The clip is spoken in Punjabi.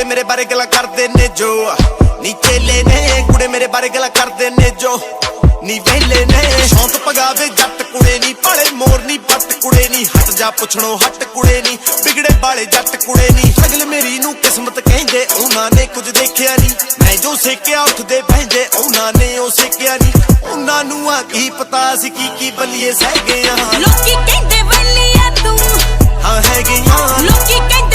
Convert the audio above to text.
ਕੁੜੇ ਮੇਰੇ ਬਾਰੇ ਗੱਲਾਂ ਕਰਦੇ ਨੇ ਜੋ ਨੀ ਚੇਲੇ ਨੇ ਕੁੜੇ ਮੇਰੇ ਬਾਰੇ ਗੱਲਾਂ ਕਰਦੇ ਨੇ ਜੋ ਨੀ ਵੇਲੇ ਨੇ ਸ਼ੌਂਕ ਪਗਾਵੇ ਜੱਟ ਕੁੜੇ ਨੀ ਪਾਲੇ ਮੋਰ ਨੀ ਪੱਟ ਕੁੜੇ ਨੀ ਹਟ ਜਾ ਪੁੱਛਣੋਂ ਹਟ ਕੁੜੇ ਨੀ ਵਿਗੜੇ ਵਾਲੇ ਜੱਟ ਕੁੜੇ ਨੀ ਸਗਲ ਮੇਰੀ ਨੂੰ ਕਿਸਮਤ ਕਹਿੰਦੇ ਉਹਨਾਂ ਨੇ ਕੁਝ ਦੇਖਿਆ ਨੀ ਮੈਂ ਜੋ ਸੇਕਿਆ ਉੱਠਦੇ ਬਹਿੰਦੇ ਉਹਨਾਂ ਨੇ ਉਹ ਸੇਕਿਆ ਨੀ ਉਹਨਾਂ ਨੂੰ ਆ ਕੀ ਪਤਾ ਸੀ ਕੀ ਬੱਲੀਏ ਸਹਿ ਗਏ ਆ ਲੋਕੀ ਕਹਿੰਦੇ ਬੱਲੀਆ ਤੂੰ ਹਾਂ ਹੈਗੇ ਆ ਲੋਕੀ ਕਹਿੰਦੇ